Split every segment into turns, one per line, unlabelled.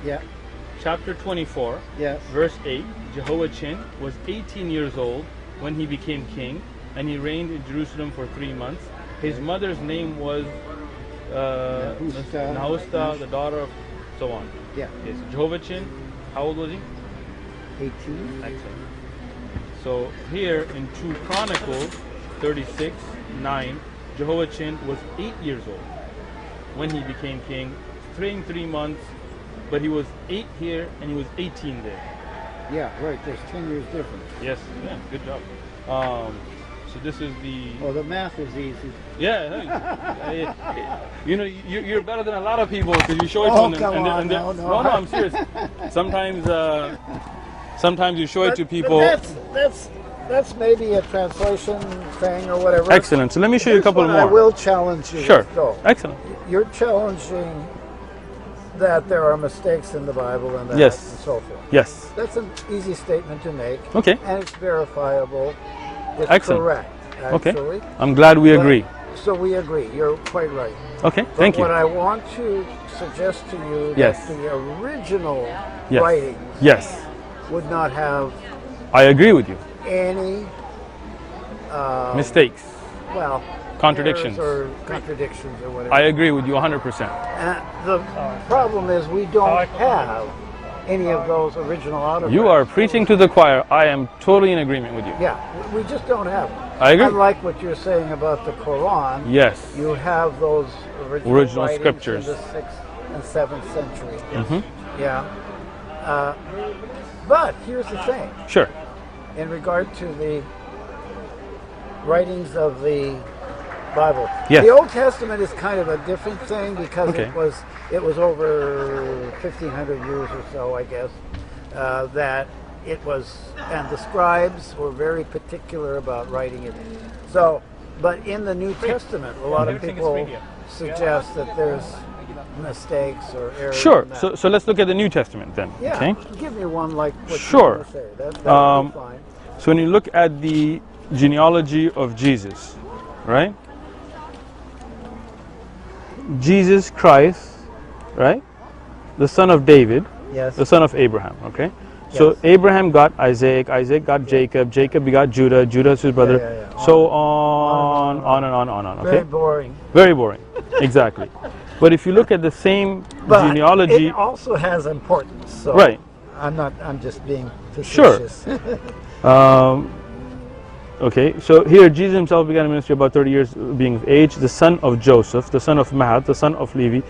Yeah.
chapter 24,
Yes.
verse 8, Jehoiachin was 18 years old when he became king, and he reigned in Jerusalem for 3 months. His mother's name was Nahushta, the daughter of so on.
Yeah.
Yes, Jehoiachin, how old was he?
18.
Excellent. So here in 2 Chronicles 36, 9, Jehoiachin was 8 years old when he became king, reigned 3 months, but he was 8 here and he was 18 there.
Yeah, right. There's 10 years difference.
Yes, yeah, good job. So this is the...
Well, the math is easy.
Yeah, you know, you're better than a lot of people because you show it
Oh,
to
come
them.
on, no,
I'm serious. Sometimes you show it to people.
But that's maybe a translation thing or whatever.
Excellent. So let me show you a couple more.
I will challenge you.
Sure.
Though.
Excellent.
You're challenging that there are mistakes in the Bible and that
Yes.
and so forth.
Yes.
That's an easy statement to make.
Okay.
And it's verifiable. It's
Excellent.
correct, actually.
Okay. I'm glad we agree.
So we agree. You're quite right.
Okay.
But
Thank you.
what I want to suggest to you
Yes.
that the original
Yes.
writings
Yes.
would not have
I agree with you.
any
Mistakes.
well,
Contradictions.
errors or contradictions or whatever.
I agree with you 100%.
The problem is we don't have any of those original autographs.
You are preaching to the choir. I am totally in agreement with you.
Yeah, we just don't have them.
I agree.
Unlike what you're saying about the Quran,
Yes.
you have those original writings
scriptures.
in the 6th and 7th century.
Mhm.
Yeah. But here's the thing.
Sure.
In regard to the writings of the Bible.
Yes.
The Old Testament is kind of a different thing because
Okay.
it was over 1,500 years or so, I guess, that it was, and the scribes were very particular about writing it. So, but in the New Testament, a lot of people suggest that there's mistakes or errors.
Sure.
in that.
So let's look at the New Testament then.
Yeah,
Okay.
give me one like what
Sure.
you want to say. That would be fine.
So when you look at the genealogy of Jesus, right? Jesus Christ, right? The son of David,
Yes.
the son of Abraham, okay? So
Yes.
Abraham got Isaac, Isaac got Jacob, Jacob begot Judah, Judah's his brother,
yeah.
so on and on, okay?
Very boring.
Very boring, exactly. But if you look at the same
But
genealogy,
it also has importance. So
right?
I'm just being
Sure.
facetious.
Okay, so here Jesus himself began a ministry about 30 years being of age, the son of Joseph, the son of Mahath, the son of Levi.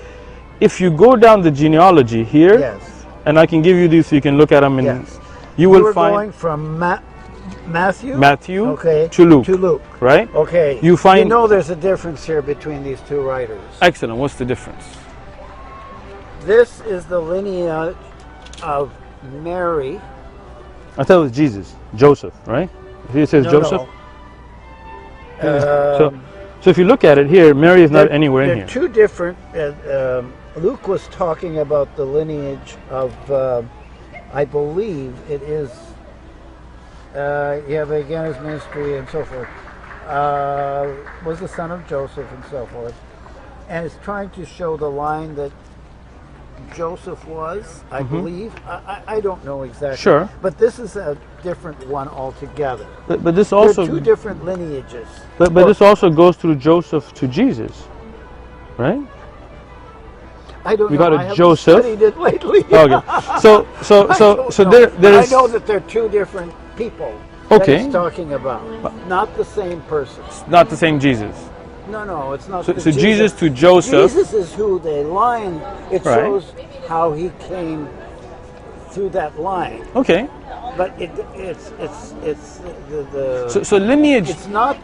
If you go down the genealogy here,
Yes.
and I can give you these so you can look at them, and
Yes.
you
We're
will find
going from Matthew.
Matthew
Okay.
to Luke,
To Luke.
right?
Okay.
You find-
You know there's a difference here between these two writers.
Excellent. What's the difference?
This is the lineage of Mary.
I thought it was Jesus, Joseph, right? Here it says
No,
Joseph.
no.
So if you look at it here, Mary is not anywhere in
They're
here.
two different. Luke was talking about the lineage of, I believe it is. Yeah, began his ministry and so forth. Was the son of Joseph and so forth, and it's trying to show the line that Joseph was, I believe. I don't know exactly.
Sure.
But this is a different one altogether.
But this
They're
also,
two different lineages.
but this also goes through Joseph to Jesus, right?
I don't
We
know.
got a
I haven't
Joseph.
studied it lately.
Okay. So
I don't know.
there
I
is
know that they're two different people.
Okay.
That he's talking about, not the same person.
not the same Jesus.
No, it's not.
So
the
Jesus to Joseph.
Jesus is who they line. It
Right.
shows how he came through that line,
Okay.
but it's the
So lineage.
it's not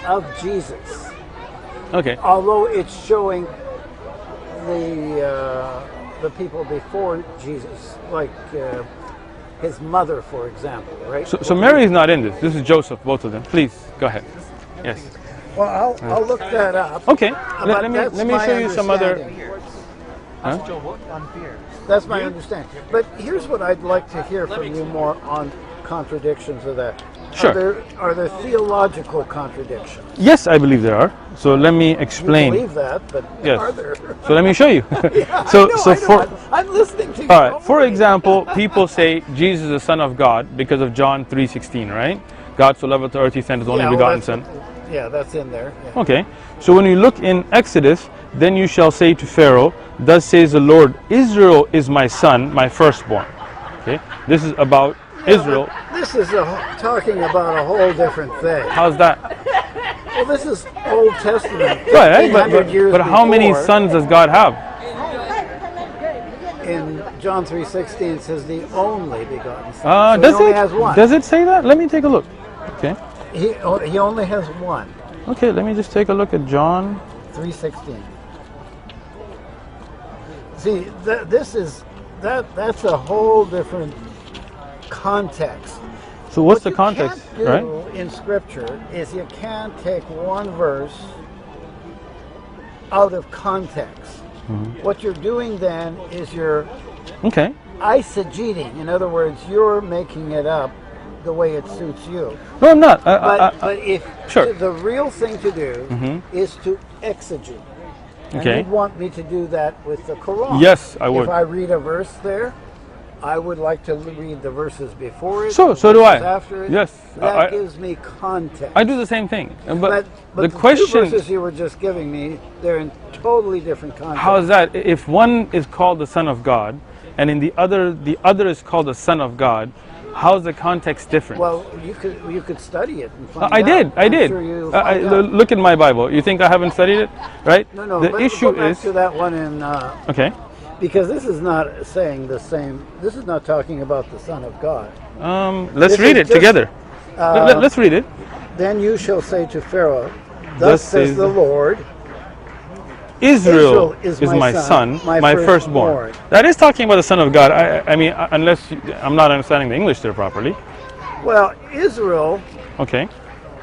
of Jesus.
Okay.
Although it's showing the people before Jesus, like his mother, for example, right?
So Mary is not in this. This is Joseph, both of them. Please go ahead. Yes.
Well, I'll look that up.
Okay.
But
Let me
that's my
show you some other.
understanding. That's my understanding. But here's what I'd like to hear from you more on contradictions of that.
Sure.
Are there theological contradictions?
Yes, I believe there are. So let me
You
explain.
believe that, but
Yes.
are there?
So let me show you.
Yeah,
so
I know.
for
I'm listening to you.
all right.
Don't
For
worry.
example, people say Jesus is the Son of God because of John 3:16, right? God so loved the earth, He sent His only
Yeah, well,
begotten
that's-
Son.
Yeah, that's in there. Yeah.
Okay. So when you look in Exodus, then you shall say to Pharaoh, "Thus says the Lord: Israel is my son, my firstborn." Okay. This is about Israel.
But this is talking about a whole different thing.
How's that?
Well, this is Old Testament.
Right.
1500 years
But how many
before.
sons does God have?
In John 3:16 it says the only begotten Son. So
Does
he only
it?
has one.
Does it say that? Let me take a look. Okay.
He only has one.
Okay. Let me just take a look at John.
3:16. See, that's a whole different context.
So what's the
What you
context,
can't do
right?
in Scripture is you can't take one verse out of context.
Mm-hmm.
What you're doing then is you're
Okay.
eisegeting. In other words, you're making it up the way it suits you.
No, I'm not.
But if
sure.
the real thing to do
Mhm.
is to exegete. And
Okay.
you'd want me to do that with the Quran.
Yes, I would.
If I read a verse there, I would like to read the verses before it.
So
the
do
verses
I.
After it.
Yes,
That
I-
gives me context.
I do the same thing. But the
two
question,
verses you were just giving me, they're in totally different context.
how is that? If one is called the Son of God, and in the other is called the Son of God, how's the context different?
Well, you could study it and find
I
out.
did. I
I'm
did.
Sure you'll find out.
Look at my Bible. You think I haven't studied it, right?
No.
The
but
issue
go back
is
to that one in.
okay.
Because this is not saying the same. This is not talking about the Son of God.
Let's
This
read
is
it
just,
together. Let's read it.
Then you shall say to Pharaoh,
Thus
"Thus
says
says the Lord,
Israel
is
is
my
my
son,
son,
my
my firstborn.
firstborn.
That is talking about the Son of God. I mean, unless I'm not understanding the English there properly.
Well, Israel,
Okay.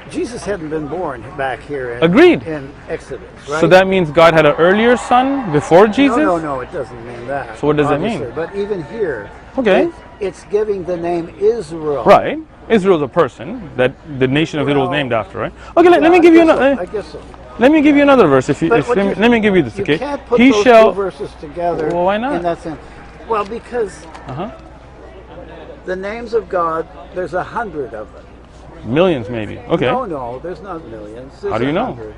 Jesus hadn't been born back here in,
Agreed.
in Exodus, right?
So that means God had an earlier son before Jesus?
No, it doesn't mean that.
So what does that mean?
obviously. But even here,
Okay.
it's giving the name Israel.
Right. Israel's a person that the nation of Israel is
Well,
named after, right? Okay, let
Yeah,
me give you
I
another.
guess so.
Let me give you another verse. If you,
But
if,
what
let me give you this,
You
okay?
can't put
He
those
shall.
two verses together.
Well, why not?
In that sense. Well, because
Uh-huh.
the names of God, there's 100 of them.
Millions, maybe. Okay.
No, there's not millions. There's
How do you know?
100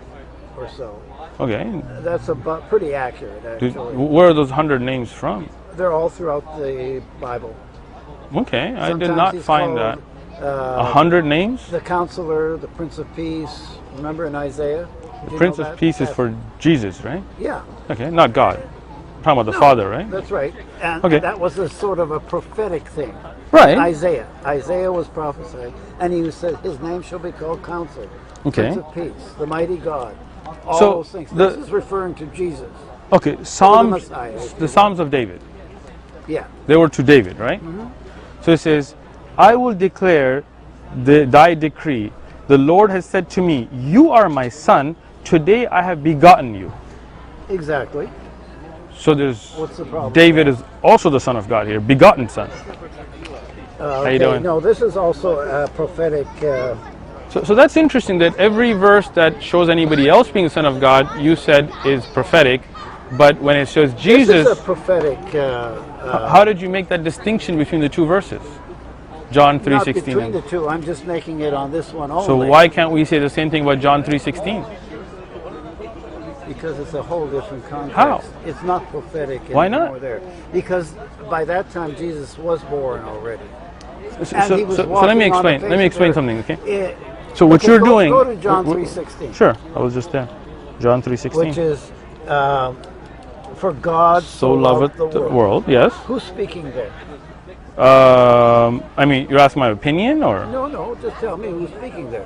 or so.
Okay.
That's about pretty accurate, actually.
Where are those 100 names from?
They're all throughout the Bible.
Okay, I did
Sometimes
not
he's
find
called,
that. 100 names?
The Counselor, the Prince of Peace. Remember in Isaiah? Did you
Prince
know
of
that?
Peace is for Jesus, right?
Yeah,
Okay, not God. Talking about the
No,
Father, right?
that's right. And
Okay.
that was a sort of a prophetic thing.
Right.
Isaiah was prophesying, and he said, "His name shall be called Counselor,
Okay.
Prince of Peace, the Mighty God." All
So,
those things.
the-
This is referring to Jesus.
Okay, Psalms,
Messiah.
the Psalms of David.
Yeah.
They were to David, right?
Mm-hmm.
So it says, I will declare thy decree. The Lord has said to me, you are my son. Today I have begotten you.
Exactly.
So there's
What's the problem?
David is also the son of God here, begotten son.
How
you doing?
No, this is also a prophetic.
So that's interesting that every verse that shows anybody else being the son of God, you said is prophetic, but when it shows
This
Jesus,
is a prophetic.
how did you make that distinction between the two verses? John
Not
3:16.
between the two. I'm just making it on this one only.
So why can't we say the same thing about John 3:16?
Because it's a whole different context.
How?
It's not prophetic
Why not?
anymore there. Because by that time Jesus was born already.
So,
And he was
so let me
walking on the
explain.
face
Let me
of
explain
earth.
something, okay?
It-
So what
okay,
you're
go,
doing.
Go to John
w-
3:16.
Sure, I was just there. John 3:16.
Which is, for God
So loveth the world. Yes.
Who's speaking there?
I mean, you're asking my opinion, or
No, just tell me who's speaking there.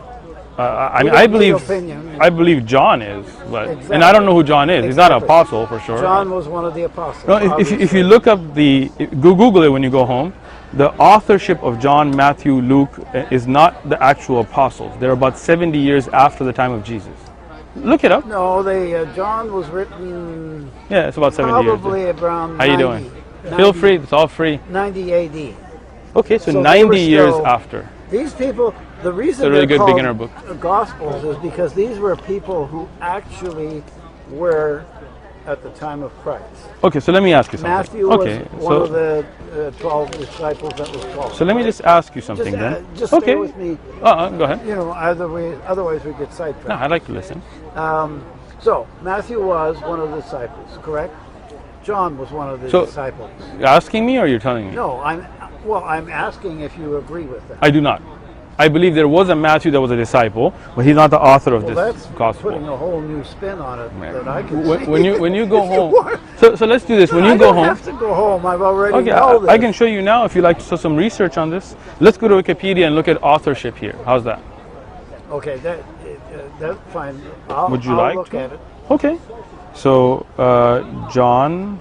I mean,
We
I
don't need
believe
opinion.
I believe John is, but and I
Exactly.
don't know who John is. He's not an
Exactly.
apostle for sure.
John was one of the apostles.
No, if you
obviously.
look up Google it when you go home, the authorship of John, Matthew, Luke is not the actual apostles. They're about 70 years after the time of Jesus. Look it up.
No, John was written
Yeah, it's about 70
probably
years.
around
How you
90,
doing?
90
Feel free. It's all free.
90 AD.
Okay, so
So they
90
were
years
still-
after.
These people, the reason
It's a really
they're
good
called
beginner book.
Gospels is because these were people who actually were at the time of Christ.
Okay, so let me ask you something.
Matthew
Okay,
was one of the 12 disciples that was called.
so let me just ask you something then.
Just
Okay.
stay with me.
Go ahead.
You know, otherwise we get sidetracked.
No, I like to listen.
So Matthew was one of the disciples, correct? John was one of the
So-
disciples.
You're asking me or you're telling me?
No, I'm asking if you agree with that.
I do not. I believe there was a Matthew that was a disciple, but he's not the author of
Well,
this
that's
gospel.
putting a whole new spin on it that I can
When,
see.
when you go
If you
home,
want.
so let's do this. When
I
you go
don't
home,
have to go home. I've already
okay,
know this.
I can show you now if you like to do some research on this. Let's go to Wikipedia and look at authorship here. How's that?
Okay, that's fine. I'll
Would you like
look
to?
at it.
Okay. So John,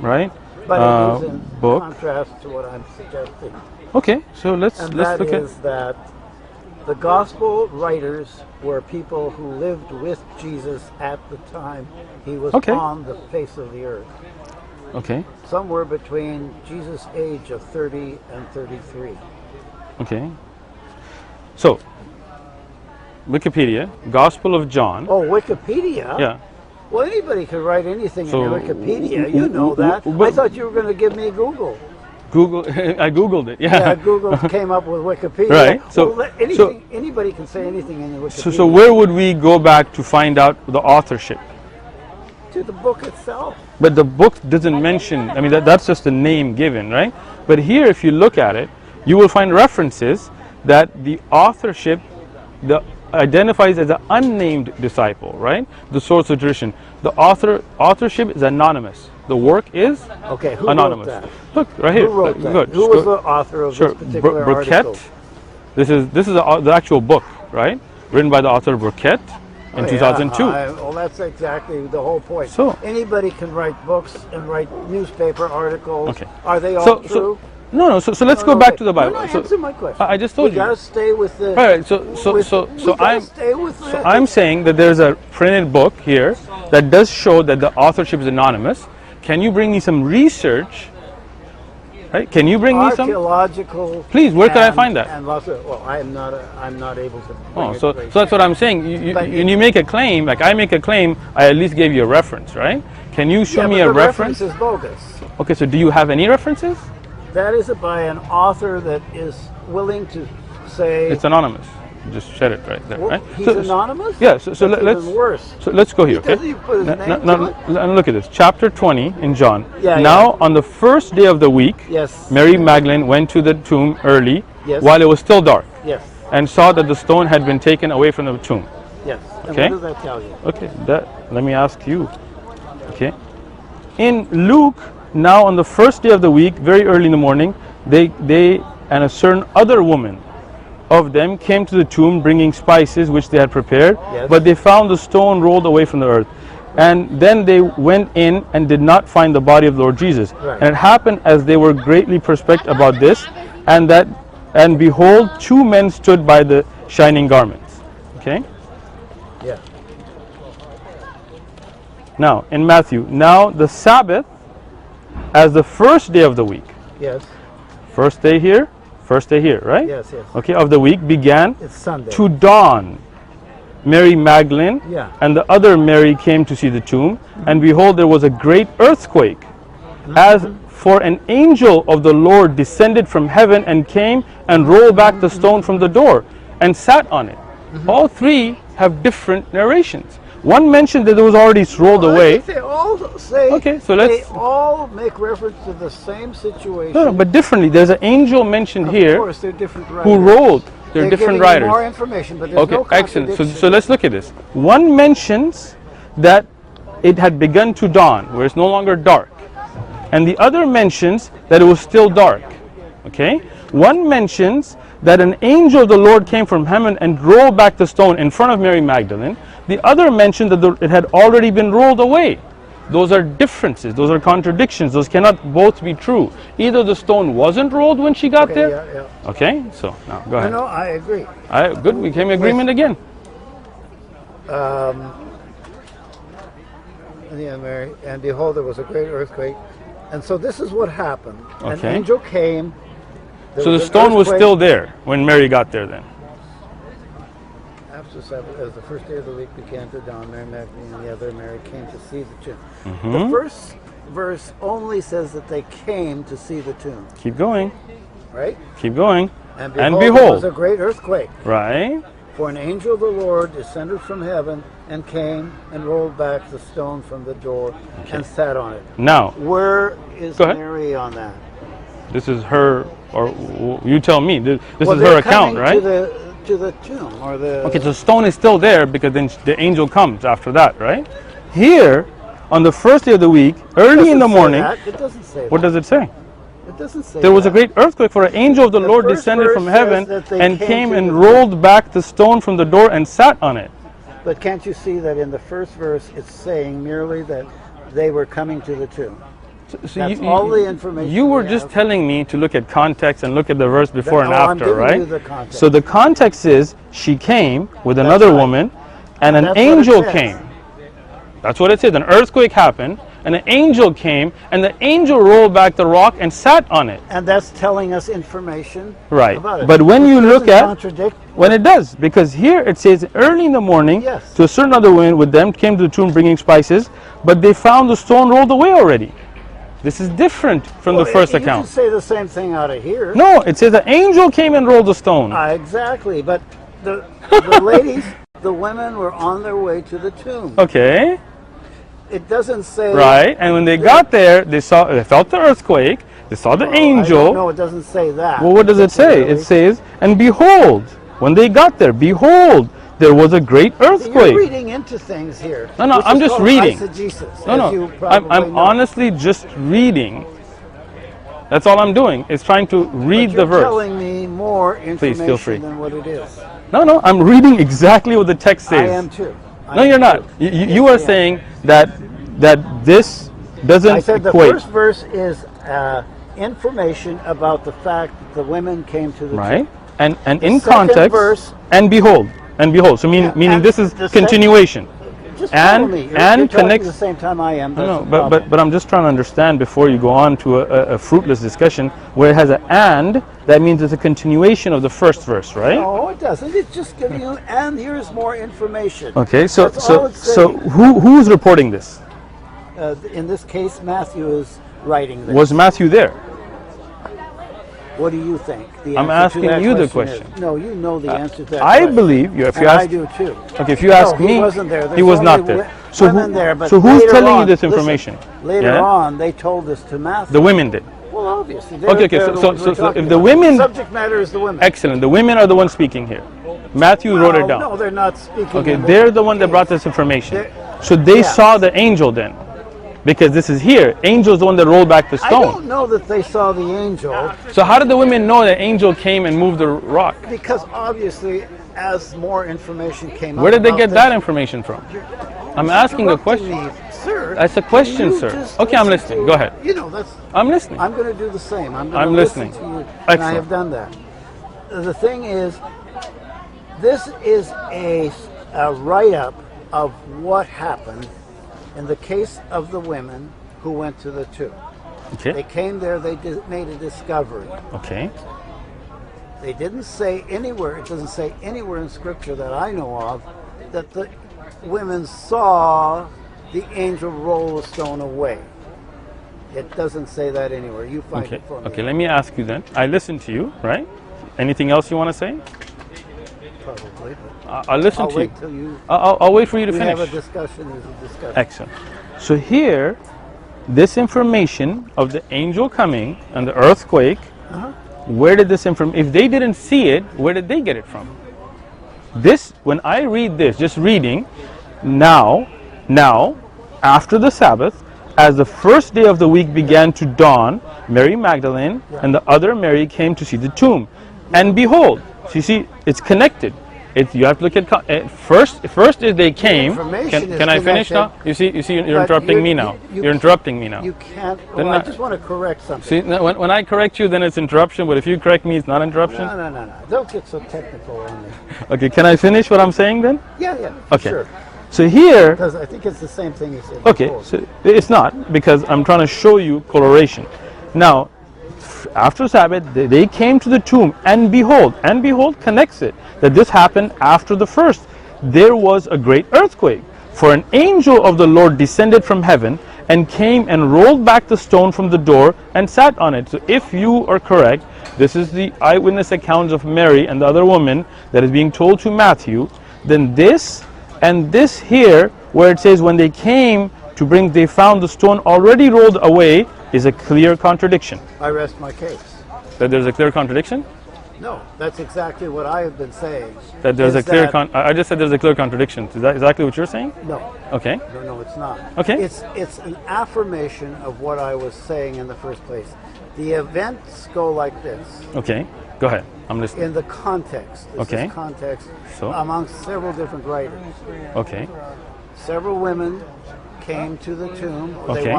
right?
But it is in
book.
contrast to what I'm suggesting.
Okay. So let's
And
look
that
at.
is that the gospel writers were people who lived with Jesus at the time he was
Okay.
on the face of the earth.
Okay.
Somewhere between Jesus' age of 30 and 33.
Okay. So Wikipedia, Gospel of John.
Oh, Wikipedia?
Yeah.
Well, anybody could write anything
So,
in Wikipedia. You know that.
but-
I thought you were going to give me Google.
Google. I googled it.
Yeah,
Yeah.
Google came up with Wikipedia.
Right, so-
Well, anybody can say anything in the Wikipedia.
So where would we go back to find out the authorship?
To the book itself.
But the book doesn't mention, I mean, that's just a name given, right? But here, if you look at it, you will find references that the authorship identifies as an unnamed disciple, right? The source of tradition. The authorship is anonymous. The work is
Okay, who
anonymous.
wrote that?
Look, right here.
Who wrote that?
Good.
Who was the author of
Sure.
this particular
Burkett.
article?
This is the actual book, right? Written by the author Burkett in 2002.
Well, that's exactly the whole point.
So-
anybody can write books and write newspaper articles.
Okay.
Are they all
So
true?
no. So let's
No,
go
no,
back
okay.
to the Bible.
No,
So-
answer my question.
I just told
we
you.
gotta stay with the.
All right. So
we gotta
I'm
stay with the.
so I'm saying that there's a printed book here that does show that the authorship is anonymous. Can you bring me some research? Right? Can you bring me some?
Archaeological.
Please, where can I find that?
And lots of. Well, I'm not able to. bring
Oh,
it
so
right
that's what I'm saying.
But
When you make a claim, like I make a claim, I at least gave you a reference, right? Can you show
Yeah,
me
but
a
the
reference?
is bogus.
Okay, so do you have any references?
That is by an author that is willing to say.
It's anonymous. Just said it right there,
Well,
right?
he's
So-
anonymous?
Yeah. So
That's
let's
even worse.
So let's go here, okay?
doesn't even put his name to
Now look at this. Chapter 20 in John.
Yeah,
Now on the first day of the week,
Yes.
Mary Magdalene went to the tomb early,
Yes.
while it was still dark,
Yes.
and saw that the stone had been taken away from the tomb.
Yes. And
Okay.
what does that tell you?
Okay, let me ask you. Okay. In Luke, now on the first day of the week, very early in the morning, they and a certain other woman of them came to the tomb bringing spices which they had prepared,
Yes.
but they found the stone rolled away from the earth. And then they went in and did not find the body of the Lord Jesus.
Right.
And it happened as they were greatly perplexed about this, and behold, two men stood by the shining garments. Okay?
Yeah.
Now, in Matthew, now the Sabbath as the first day of the week.
Yes.
First day here, right?
Yes. Yes.
Okay, of the week began
It's Sunday.
to dawn. Mary Magdalene
Yeah.
and the other Mary came to see the tomb, and behold, there was a great earthquake, as for an angel of the Lord descended from heaven and came and rolled back the stone from the door and sat on it. All three have different narrations. One mentioned that it was already rolled
Well, I
away.
think they all say.
Okay, so let's-
They all make reference to the same situation.
No, but differently. There's an angel mentioned
Of
here
course, they're different writers.
who rolled. They're
They're
different
giving you
writers.
more information, but there's
Okay,
no
excellent. So
contradiction.
let's look at this. One mentions that it had begun to dawn, where it's no longer dark. And the other mentions that it was still dark. Okay? One mentions that an angel of the Lord came from heaven and rolled back the stone in front of Mary Magdalene. The other mentioned that it had already been rolled away. Those are differences. Those are contradictions. Those cannot both be true. Either the stone wasn't rolled when she got
Okay,
there.
yeah.
Okay? So, now, go ahead.
No, I agree.
Good. We came to agreement again.
Yeah, Mary, and behold, there was a great earthquake. And so this is what happened. An
Okay.
angel came
So the stone was still there when Mary got there then.
After Sabbath, as the first day of the week began to dawn, Mary Magdalene and the other Mary came to see the tomb.
Mm-hmm.
The first verse only says that they came to see the tomb.
Keep going.
Right?
Keep going.
And
behold,
there was a great earthquake.
Right.
For an angel of the Lord descended from heaven and came and rolled back the stone from the door and sat on it.
Now,
where is Mary on that?
This is her, or you tell me. This
well,
is her account, right?
To the tomb or the.
Okay, so the stone is still there because then the angel comes after that, right? Here, on the first day of the week, early in the morning.
It doesn't say that.
What does it say?
It doesn't say
there was a great earthquake, for an angel of the Lord descended from heaven and came and rolled back the stone from the door and sat on it.
But can't you see that in the first verse it's saying merely that they were coming to the tomb? So that's all the information.
You were just telling me to look at context and look at the verse before and after, right?
You the context.
So the context is she came with another woman and an angel came. That's what it says. An earthquake happened and an angel came and the angel rolled back the rock and sat on it.
And that's telling us information about it.
But when you look at when it does, because here it says early in the morning to a certain other woman with them came to the tomb bringing spices, but they found the stone rolled away already. This is different from the first account.
You can say the same thing out of here.
No, it says the angel came and rolled the stone.
Exactly, but the ladies, the women were on their way to the tomb.
Okay.
It doesn't say.
Right, and when they got there, they felt the earthquake. They saw the angel.
No, it doesn't say that.
Well, what does it say? It says, and behold, when they got there, behold, there was a great earthquake.
You're reading into things here.
No, I'm just reading.
No,
I'm honestly just reading. That's all I'm doing, is trying to read the verse.
You're telling me more information
Please feel free.
Than what it is.
No, I'm reading exactly what the text says.
I am too.
No, you're not. You are saying that this doesn't
I said
equate.
The first verse is information about the fact that the women came to the tomb.
And in context,
verse,
and behold. So meaning this is continuation.
Just follow me. You're
connects
at the same time I am.
No, but I'm just trying to understand before you go on to a fruitless discussion where it has an and. That means it's a continuation of the first verse, right?
No, it doesn't. It's just giving you and here's more information.
Okay, so who's reporting this?
In this case, Matthew is writing this.
Was Matthew there?
What do you think?
I'm asking you the question.
No, you know the answer to that
I
question.
believe you. If you ask,
I do too.
Okay, if you ask me,
he wasn't there.
He was not there. So who's telling you this information?
Later on, they told this to Matthew.
The women did.
Well, obviously.
So if the women,
subject matter is the women.
Excellent. The women are the ones speaking here. Matthew wrote it down.
No, they're not speaking.
Okay, they're the one that brought this information. So they saw the angel then. Because this is here. Angel is the one that rolled back the stone.
I don't know that they saw the angel.
So how did the women know that angel came and moved the rock?
Because obviously, as more information came out.
Where did they get that information from? I'm asking a question.
Sir,
that's a question, sir. Okay, I'm listening. Go ahead. I'm listening.
I'm going to do the same.
I'm listening.
To you,
Excellent.
And I have done that. The thing is, this is a write-up of what happened in the case of the women who went to the tomb.
Okay.
They came there, they made a discovery.
Okay.
They didn't say anywhere, it doesn't say anywhere in Scripture that I know of, that the women saw the angel roll the stone away. It doesn't say that anywhere. You find it for me.
Okay, let me ask you then. I listened to you, right? Anything else you want to say?
Probably.
I'll listen to
wait till you.
I'll wait for you to finish.
Have a discussion. There's a discussion.
Excellent. So here, this information of the angel coming and the earthquake, where did this information? If they didn't see it, where did they get it from? This, when I read this, just reading, now, after the Sabbath, as the first day of the week began to dawn, Mary Magdalene and the other Mary came to see the tomb, and behold, so you see, it's connected. You have to look at first is they came. Can I finish now? You see, you're interrupting me now. You're interrupting me now.
You can't. I just want to correct something.
See, when I correct you, then it's interruption. But if you correct me, it's not interruption.
No. Don't get so technical on me.
Okay, can I finish what I'm saying then?
Yeah.
Okay.
Sure.
So here.
Because I think it's the same thing you said.
Okay, so it's not, because I'm trying to show you coloration. Now, after Sabbath, they came to the tomb, and behold connects it, that this happened after the first. There was a great earthquake, for an angel of the Lord descended from heaven and came and rolled back the stone from the door and sat on it. So if you are correct, this is the eyewitness accounts of Mary and the other woman that is being told to Matthew, then this and this here, where it says when they came to bring, they found the stone already rolled away, is a clear contradiction.
I rest my case.
That there's a clear contradiction?
No, that's exactly what I have been saying.
That there's a clear I just said there's a clear contradiction. Is that exactly what you're saying?
No.
Okay.
No, it's not.
Okay.
It's an affirmation of what I was saying in the first place. The events go like this.
Okay. Go ahead. I'm listening.
In the context. This is context
So?
amongst several different writers.
Okay.
Several women came to the tomb.
Okay.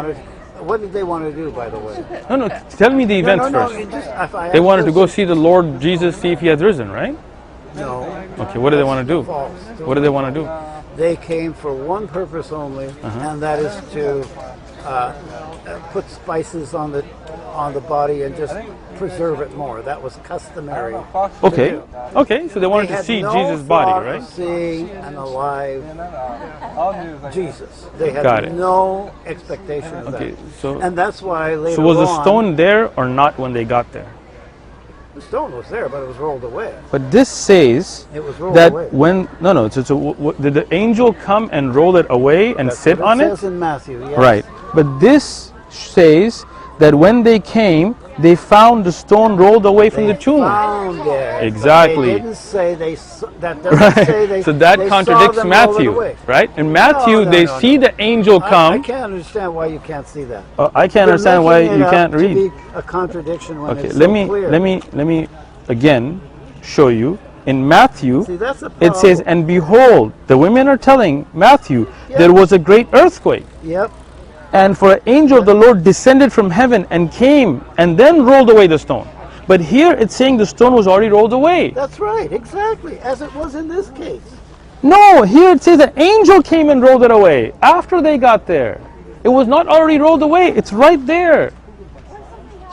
What did they want to do, by the way?
No, tell me the events first. They wanted to go see the Lord Jesus, see if he had risen, right?
No.
Okay, what do they want to do?
False.
What do they want to do?
They came for one purpose only, and that is to put spices on the body and just preserve it more. That was customary.
Okay. Okay, so they wanted to see Jesus' body, right?
Seeing an alive Jesus. They had
Got it.
no expectation of
Okay,
that.
so
And that's why later
so was the
on,
stone there or not when they got there?
the stone was there, but it was rolled away.
But this says
It was rolled
that
away.
when did the angel come and roll it away and
That's
sit
what
on
it
it?
says in Matthew, yes.
Right. But this says that when they came, they found the stone rolled away from the tomb.
Found it.
Exactly.
They didn't say they. That doesn't say they.
So that
they
contradicts
saw them roll it
Matthew,
away.
right? In Matthew,
No,
they
no.
see the angel
I
come.
can't understand why you can't see that.
I can't
You're
understand why
making
you
it up
can't
to
read.
be a contradiction when
Okay,
it's
let
so
me
clear.
let me again show you. In Matthew,
See, that's the
it says,
problem.
and behold, the women are telling Matthew,
Yeah.
there was a great earthquake.
Yep.
And for an angel of the Lord descended from heaven and came and then rolled away the stone. But here it's saying the stone was already rolled away.
That's right. Exactly. As it was in this case.
No, here it says the angel came and rolled it away after they got there. It was not already rolled away. It's right there.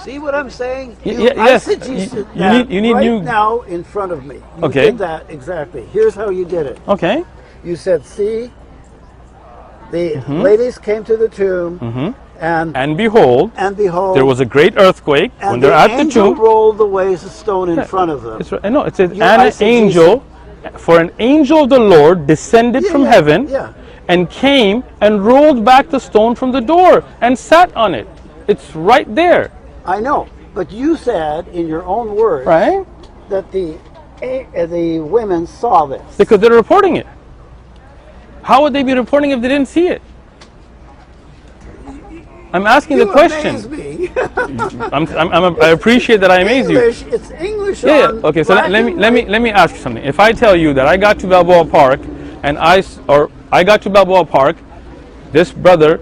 See what I'm saying?
Yes. You need
right
new.
now in front of me. You
Okay.
did that exactly. Here's how you did it.
Okay.
You said, see, the ladies came to the tomb,
And behold,
behold,
there was a great earthquake
and
when they're at the
angel
tomb.
rolled away the stone in front of them.
It's right. No, it says,
You
and an
eisegesis.
angel, for an angel of the Lord descended from heaven
Yeah.
and came and rolled back the stone from the door and sat on it. It's right there.
I know, but you said in your own words
Right?
that the women saw this.
Because they're reporting it. How would they be reporting if they didn't see it? I'm asking the question.
Amaze me.
I appreciate that I amaze you.
English, it's English.
Yeah.
on
Okay. So
black
let me
and
let me
white.
let me ask you something. If I tell you that I got to Balboa Park and I got to Balboa Park, this brother,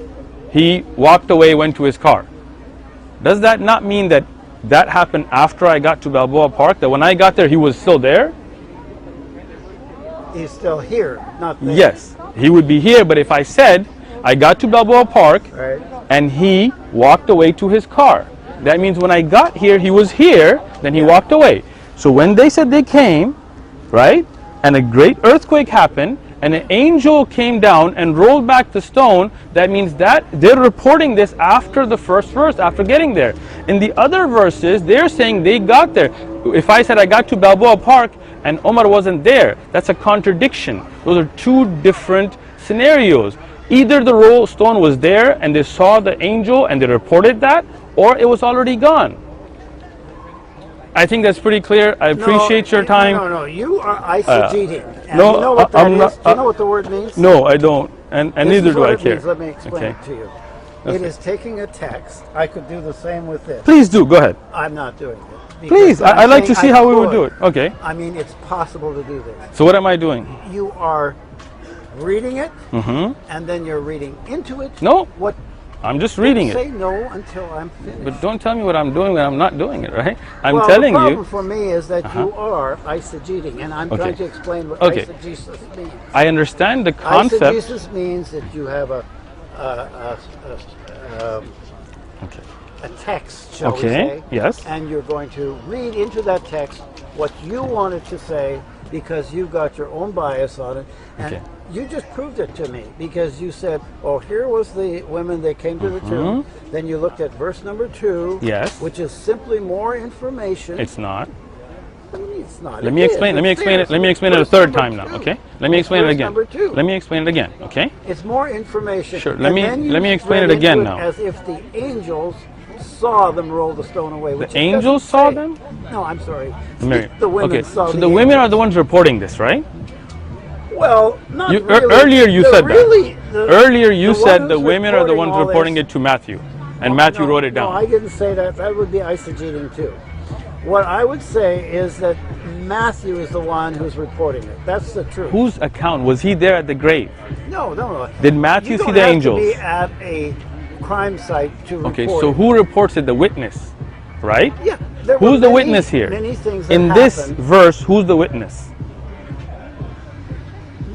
he walked away, went to his car. Does that not mean that that happened after I got to Balboa Park? That when I got there, he was still there?
He's still here, not there.
Yes, he would be here. But if I said I got to Balboa Park
Right.
and he walked away to his car, that means when I got here, he was here, then he walked away. So when they said they came, right, and a great earthquake happened, and an angel came down and rolled back the stone, that means that they're reporting this after the first verse, after getting there. In the other verses, they're saying they got there. If I said I got to Balboa Park and Omar wasn't there, that's a contradiction. Those are two different scenarios. Either the stone was there and they saw the angel and they reported that, or it was already gone. I think that's pretty clear. I appreciate your time.
No, you are eisegeting. And
no,
you know what that
I'm
is?
not-
Do you know what the word means?
No, I don't, and
This
neither
is
do
what
I
it
care.
means. Let me explain
Okay.
it to you.
Okay.
It is taking a text. I could do the same with this.
Please do. Go ahead.
I'm not doing it. because
Please.
I'm
I'd like to
saying
see
I
how we would
could.
do it. Okay.
I mean, it's possible to do this.
So what am I doing?
You are reading it, and then you're reading into it.
No,
What?
I'm just reading
Say
it.
no until I'm finished.
But don't tell me what I'm doing when I'm not doing it, right? I'm
well,
telling
the problem
you.
for me is that you are eisegeting, and I'm
Okay.
trying to explain what
Okay.
eisegesis means.
I understand the concept.
Eisegesis means that you have
Okay.
a text, shall we
Okay,
say.
yes.
And you're going to read into that text what you wanted to say because you got your own bias on it. And
Okay.
you just proved it to me because you said, oh, here was the women that came to the tomb. Then you looked at verse number 2,
Yes.
which is simply more information.
It's not.
What do you mean it's not?
Let me explain it a third time now, okay? Let me explain it again.
Number 2.
Let me explain it again, okay?
It's more information.
Sure.
And
Let
then
me
you
explain
read
it again
into
now.
As if the angels saw them roll the stone away. Which
The
it
angels
doesn't
saw
say.
them?
No, I'm sorry.
Mary.
The women
Okay.
saw
So the women are the ones reporting this, right?
Well, not
You,
really.
earlier you
The
said
really,
that.
the-
Earlier you
the
said
one
the
who's
women are the ones
all
reporting
this-
it to Matthew, and Matthew
No,
wrote it down.
No, I didn't say that. That would be eisegeting too. What I would say is that Matthew is the one who's reporting it. That's the truth.
Whose account was he there at the grave?
No.
Did Matthew
You
see
don't
the
have
angels?
to be at a crime site to report
Okay, so
it.
who reports it? The witness, right?
Yeah. there were
Who's the
many-
witness here?
Many things that
In this
happened.
verse, who's the witness?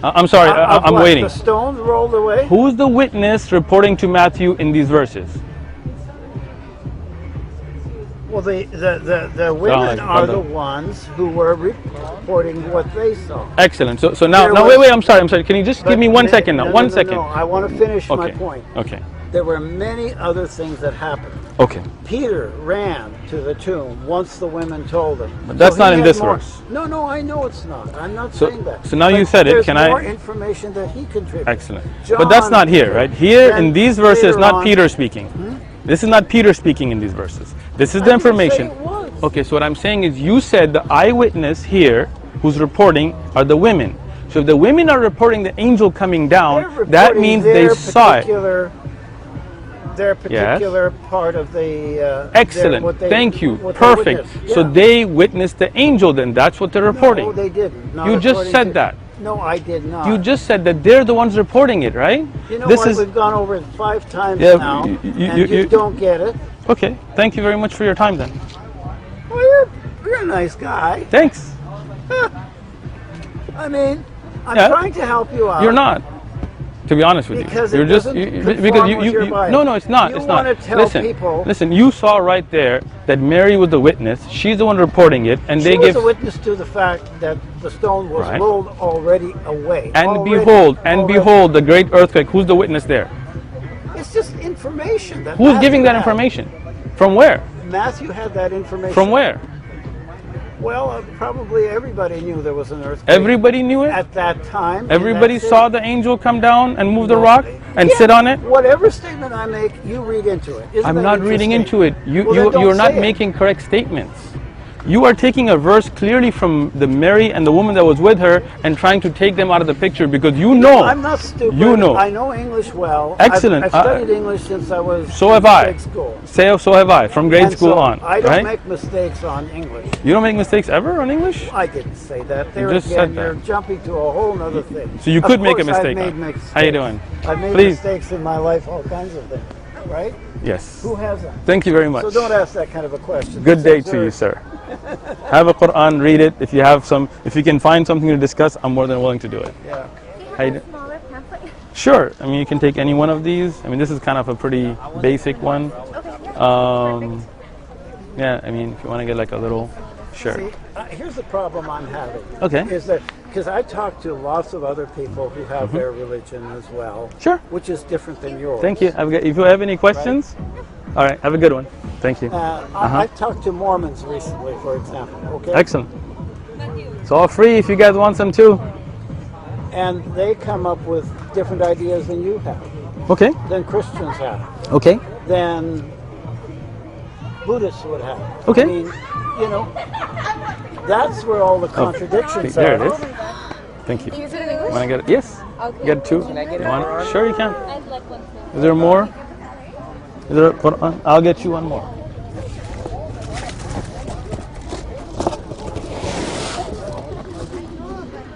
I'm sorry,
Of
I'm
what?
waiting.
The stones rolled away?
Who's the witness reporting to Matthew in these verses?
Well, the women are the ones who were reporting what they saw.
Excellent. So now,
There
wait,
was-
I'm sorry. Can you just give me 1 second now?
No,
1
no,
second.
No, I want to finish my
Okay.
point.
Okay.
There were many other things that happened.
Okay.
Peter ran to the tomb once the women told him.
But that's
he
not in
had
this
more-
verse.
No, I know it's not. I'm not
So-
saying that.
so now you
But
said it.
there's
Can I-
more information that he contributed.
Excellent. But that's
John
not here, right? Here
then
in these verses,
later
not
on-
Peter speaking. This is not Peter speaking in these verses. This is the
I didn't say
information.
it was.
Okay, so what I'm saying is you said the eyewitness here who's reporting are the women. So if the women are reporting the angel coming
They're
down,
reporting
that means they
their
saw it.
Their particular part of the.
Excellent.
what they-
Thank you.
what they
Perfect.
witnessed.
So
Yeah.
they witnessed the angel then. That's what they're reporting.
No, they didn't. Not
You just
according
said
to-
that.
No, I did not.
You just said that they're the ones reporting it, right?
You know
this
what?
is
We've gone over it 5 times
Yeah,
now,
you-
and
you-
you don't get it.
okay. Thank you very much for your time then.
Well, you're a nice guy.
Thanks.
I mean, I'm
Yeah.
trying to help you out.
You're not. To be honest with
Because
you,
it
you're just
doesn't
because
conform
you,
with
you,
your
you
bias.
no, it's not.
You
It's not.
wanna tell
Listen,
people-
listen. You saw right there that Mary was the witness. She's the one reporting it, and
She
they
was
gave.
a witness to the fact that the stone was
Right.
rolled already away.
And
Already- already.
behold, the great earthquake. Who's the witness there?
It's just information. That
Who's
Matthew
giving that
had.
information? From where?
Matthew had that information.
From where?
Well, probably everybody knew there was an earthquake.
Everybody knew it.
At that time. in
Everybody
that
saw
city.
the angel come down and move the
No.
rock and
Yeah,
sit on it.
Whatever statement I make, you read into it. Isn't
I'm
that
not reading into it.
interesting? Well, then don't
You're not
say it.
making correct statements. You are taking a verse clearly from the Mary and the woman that was with her and trying to take them out of the picture because you know.
I'm not stupid.
You know.
I know English well.
Excellent.
I've studied English since I was
So have
in
I.
grade school.
So have I, from grade
And
school
so
on.
I don't
right?
make mistakes on English.
You don't make mistakes ever on English?
I didn't say that. There
just
again,
said that.
you're jumping to a whole other thing.
So you
Of
could make a
course I've
mistake
made
on it.
mistakes.
How you doing?
I've made
Please.
mistakes in my life, all kinds of things, right?
Yes.
Who hasn't?
Thank you very much.
So don't ask that kind of a question.
Good day
It's
to you,
absurd.
sir. Have a Quran, read it. If you can find something to discuss, I'm more than willing to do it.
Yeah.
How you do- Sure. I mean, you can take any one of these. I mean, this is kind of a pretty basic one. Yeah, I mean, if you want to get like a little, sure.
See, here's the problem I'm having.
Okay.
Is that because I talk to lots of other people who have their religion as well.
Sure.
Which is different than yours.
Thank you. If you have any questions, all right, have a good one. Thank you.
I've talked to Mormons recently, for example. Okay.
Excellent. It's all free if you guys want some too.
And they come up with different ideas than you have,
Okay.
than Christians have,
Okay.
than Buddhists would have.
Okay.
I mean, you know, that's where all the contradictions
There
are.
it is. Thank you.
Is it in English?
Want to get it? Yes.
Okay.
Get two.
Can I get
You
it
want
more?
Sure, you can.
I'd like one too.
Is there more? Is there a Quran? I'll get you one more.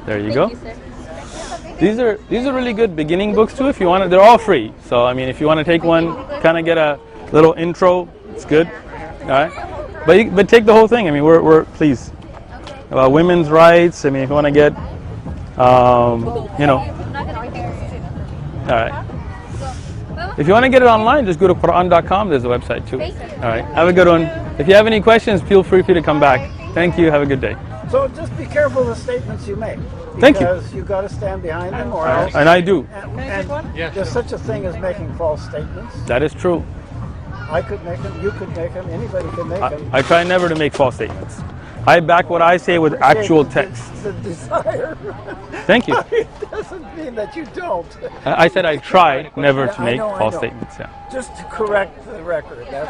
There you go.
Thank you, sir.
These are really good beginning books too. If you want to, they're all free. So I mean, if you want to take one, kind of get a little intro, it's good. All right. But take the whole thing. I mean, we're please about women's rights. I mean, if you want to get, you know. All right. If you want to get it online, just go to Quran.com. There's a website too.
Thank you.
All right. Have a good one. If you have any questions, feel free to come back. Thank you. Have a good day.
So just be careful of the statements you make.
Thank you.
Because you've got to stand behind them or else.
And I do.
And there's such a thing as making false statements.
That is true.
I could make them, you could make them, anybody can make them.
I try never to make false statements. I back what I say with actual text.
The desire.
Thank you.
It doesn't mean that you don't.
I said I try never to
I
make
know, I
false
know.
statements. Yeah.
Just to correct the record, that's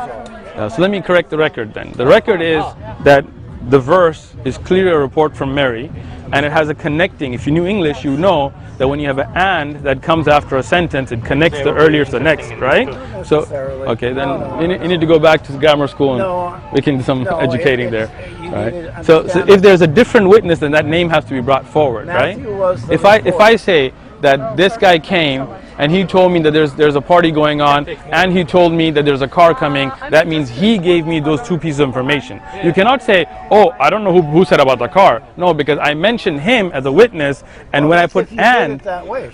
all.
So let me correct the record then. The record is that the verse is clearly a report from Mary, and it has a connecting. If you knew English, you know that when you have an and that comes after a sentence, it connects the earlier to the next, right? So, okay, then you need to go back to grammar school and we can do some educating there. Right? So if there's a different witness, then that name has to be brought forward, right? If I say that this guy came and he told me that there's a party going on and he told me that there's a car coming, that means he gave me those two pieces of information. You cannot say, oh, I don't know who said about the car. No, because I mentioned him as a witness, and when I put and,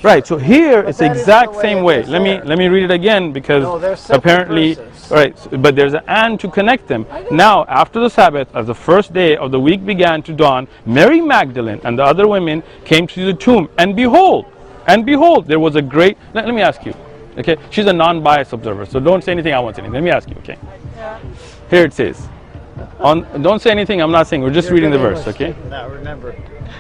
right, so here it's the exact same way. Let me read it again, because apparently, right, but there's an and to connect them. Now, after the Sabbath, as the first day of the week began to dawn, Mary Magdalene and the other women came to the tomb, and behold, there was a great, let me ask you, okay, she's a non-biased observer, so don't say anything I won't say anything. Let me ask you, okay? Yeah. Here it says, don't say anything I'm not saying, we're just reading the verse, okay?
Now remember.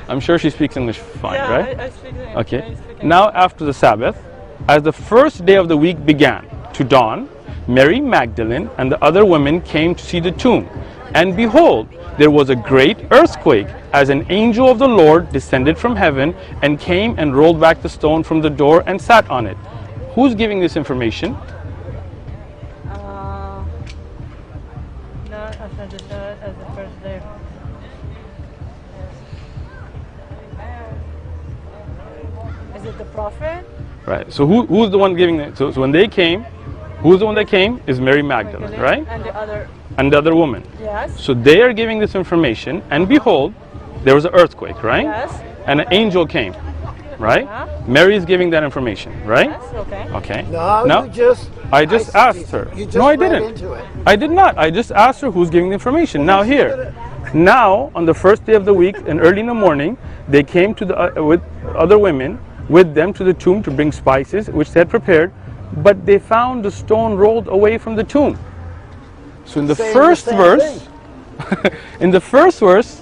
I'm sure she speaks English fine,
yeah,
right?
I speak English.
Okay. Now after the Sabbath, as the first day of the week began to dawn, Mary Magdalene and the other women came to see the tomb. And behold, there was a great earthquake, as an angel of the Lord descended from heaven and came and rolled back the stone from the door and sat on it. Who's giving this information?
Not as the first day. Is it the prophet?
Right. So who's the one giving it? So when they came, who's the one that came? Is Mary Magdalene, right?
And the other
woman.
Yes.
So they are giving this information, and behold, there was an earthquake, right?
Yes.
And an angel came, right?
Yeah.
Mary is giving that information, right?
Yes, okay.
Okay.
No,
Now, I just asked her.
You just
No, I
read
didn't.
into it.
I did not. I just asked her who's giving the information. Now here, now on the first day of the week and early in the morning, they came to the with other women with them to the tomb to bring spices which they had prepared, but they found the stone rolled away from the tomb. So in the first verse, in the first verse,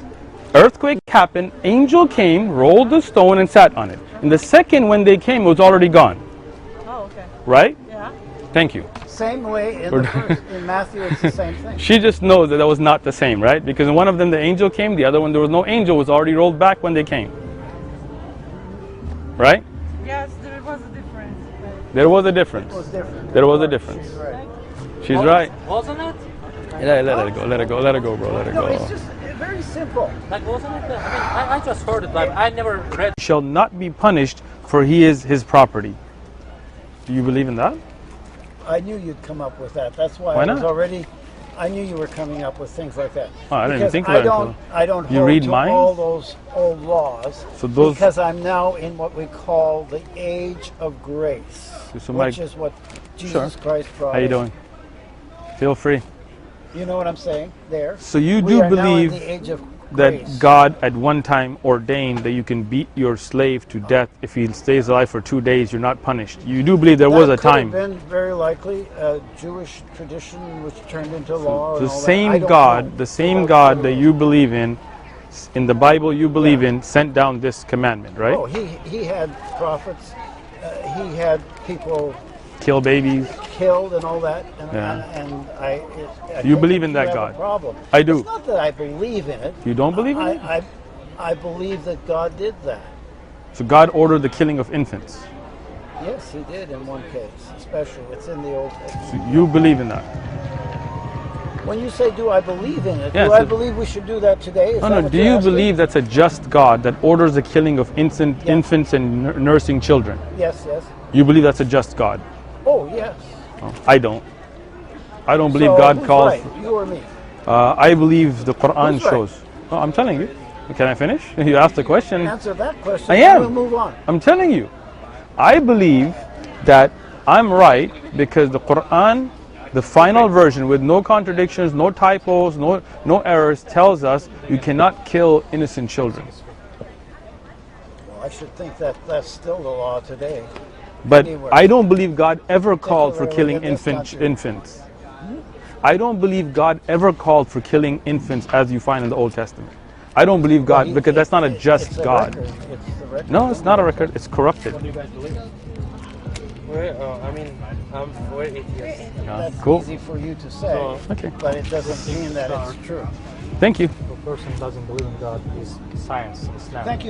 earthquake happened, angel came, rolled the stone and sat on it. In the second, when they came, it was already gone.
Oh, okay.
Right?
Yeah.
Thank you.
Same way in the first, in Matthew, it's the same thing.
She just knows that that was not the same, right? Because in one of them the angel came, the other one there was no angel, was already rolled back when they came. Right?
Yes, there was a difference.
There was a difference.
It was different.
There was a difference.
She's right.
She's right.
Wasn't it?
Let her go, let her go, let her go, bro, let her
No,
go.
it's just very simple.
Like, wasn't it? I just heard it, but I never read.
Shall not be punished, for he is his property. Do you believe in that?
I knew you'd come up with that. That's why,
Why
I was
not?
already. I knew you were coming up with things like that.
Oh, I didn't
Because
think about it.
I don't
You
hold
read
to
minds?
all those old laws
So those-
because I'm now in what we call the age of grace,
So my-
which is what Jesus Christ brought.
How you
us.
doing? Feel free.
You know what I'm saying there?
So you
We
do
are now in
believe
the age of
that
grace.
God at one time ordained that you can beat your slave to death if he stays alive for 2 days, you're not punished. You do believe there was a
That could
time.
have been very likely a Jewish tradition which turned into law.
The
and all that. I
same
don't
God,
know.
the same God that you believe in the Bible you believe in, sent down this commandment, right?
Oh, he had prophets. He had people
Kill babies.
killed and all that. And,
Yeah.
I
You
think
believe in
you
that
have
God?
A problem.
I do.
It's not that I believe in it.
You don't believe in it?
I believe that God did that.
So God ordered the killing of infants.
Yes, he did in one case, especially. It's in the Old Testament.
So you believe in that?
When you say, do I believe in it?
Yeah,
do
so-
I believe we should do that today? Is
No,
that
no.
what
Do
you're
you
asking?
believe that's a just God that orders the killing of infants and nursing children?
Yes, yes.
You believe that's a just God?
Oh, yes.
Oh, I don't. I don't believe
So
God
who's
calls.
right, you or me?
I believe the Quran
Who's right?
shows. Oh, I'm telling you. Can I finish? You asked the question.
Answer that question.
I
and
am.
We'll move on.
I'm telling you. I believe that I'm right because the Quran, the final version with no contradictions, no typos, no errors, tells us you cannot kill innocent children.
Well, I should think that that's still the law today.
But
Anywhere.
I don't believe God ever called for
Particularly
killing
in this country.
infants. I don't believe God ever called for killing infants as you find in the Old Testament. I don't believe God,
Well,
because that's not a
it's
just
a
God.
record. It's the record.
No, it's not a record. It's corrupted.
What do you guys believe? We're atheists.
Yeah,
That's
cool.
easy for you to say,
So-
Okay.
but it doesn't mean that it's true.
Thank you.
The person doesn't believe in God is science, Islam.
Thank you.